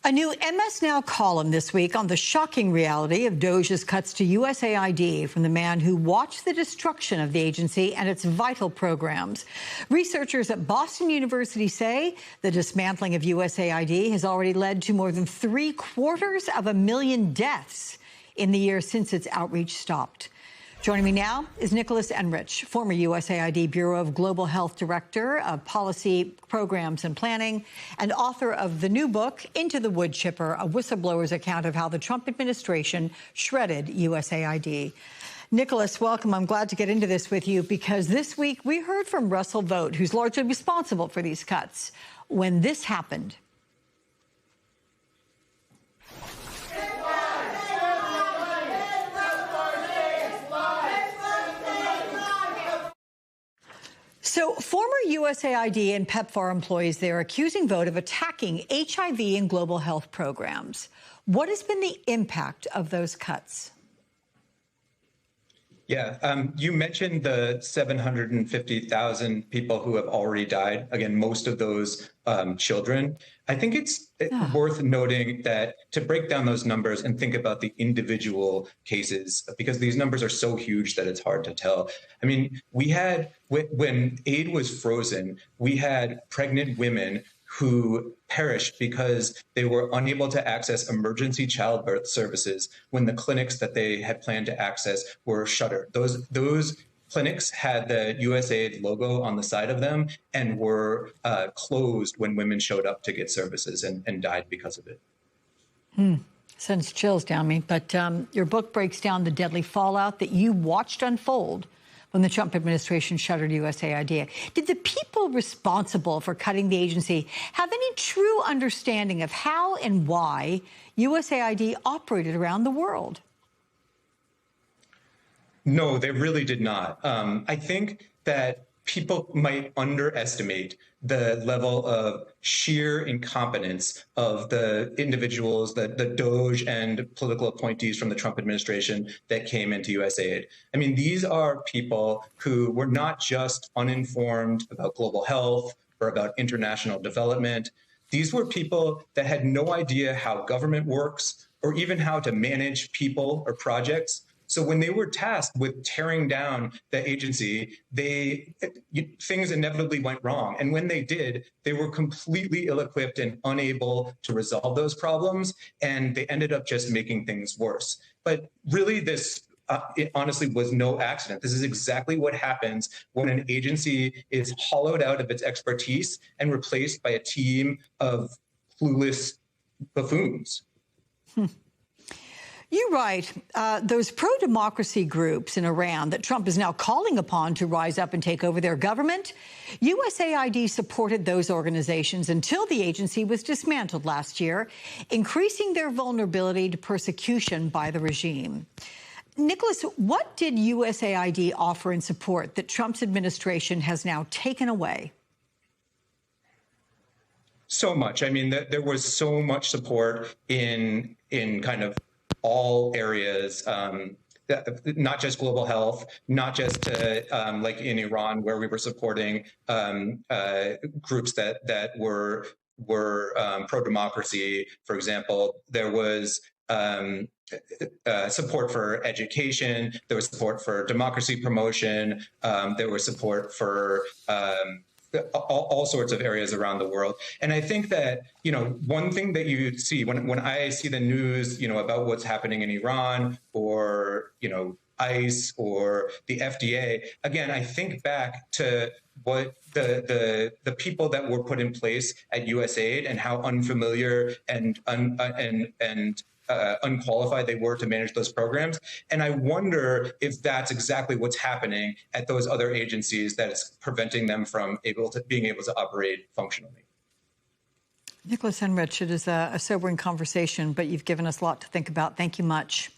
A new MS Now column this week on the shocking reality of DOGE's cuts to USAID from the man who watched the destruction of the agency and its vital programs. Researchers at Boston University say the dismantling of USAID has already led to more than 750,000 deaths in the year since its outreach stopped. Joining me now is Nicholas Enrich, former USAID Bureau of Global Health Director of Policy, Programs and Planning, and author of the new book, Into the Wood Chipper, a whistleblower's account of how the Trump administration shredded USAID. Nicholas, welcome. I'm glad to get into this with you because this week we heard from Russell Vought, who's largely responsible for these cuts, when this happened. So former USAID and PEPFAR employees there accusing Vought of attacking HIV and global health programs. What has been the impact of those cuts? Yeah, you mentioned the 750,000 people who have already died. Again, most of those children. I think it's worth noting that to break down those numbers and think about the individual cases, because these numbers are so huge that it's hard to tell. I mean, we had, when aid was frozen, we had pregnant women who perished because they were unable to access emergency childbirth services when the clinics that they had planned to access were shuttered. Those clinics had the USAID logo on the side of them and were closed when women showed up to get services and died because of it. Sends chills down me. But your book breaks down the deadly fallout that you watched unfold when the Trump administration shuttered USAID. Did the people responsible for cutting the agency have any true understanding of how and why USAID operated around the world? No, they really did not. I think that people might underestimate the level of sheer incompetence of the individuals, the DOGE and political appointees from the Trump administration that came into USAID. I mean, these are people who were not just uninformed about global health or about international development. These were people that had no idea how government works or even how to manage people or projects. So when they were tasked with tearing down the agency, things inevitably went wrong. And when they did, they were completely ill-equipped and unable to resolve those problems. And they ended up just making things worse. But really, this it honestly was no accident. This is exactly what happens when an agency is hollowed out of its expertise and replaced by a team of clueless buffoons. You write, those pro-democracy groups in Iran that Trump is now calling upon to rise up and take over their government, USAID supported those organizations until the agency was dismantled last year, increasing their vulnerability to persecution by the regime. Nicholas, what did USAID offer in support that Trump's administration has now taken away? So much. I mean, there was so much support in kind of all areas, not just global health, not just like in Iran, where we were supporting groups that were pro-democracy. For example, there was support for education, there was support for democracy promotion, there was support for all sorts of areas around the world. And I think that, you know, one thing that you see when I see the news, you know, about what's happening in Iran or, you know, ICE or the FDA, again, I think back to what the people that were put in place at USAID and how unfamiliar and unqualified they were to manage those programs. And I wonder if that's exactly what's happening at those other agencies that is preventing them from being able to operate functionally. Nicholas Enrich, it is a sobering conversation, but you've given us a lot to think about. Thank you much.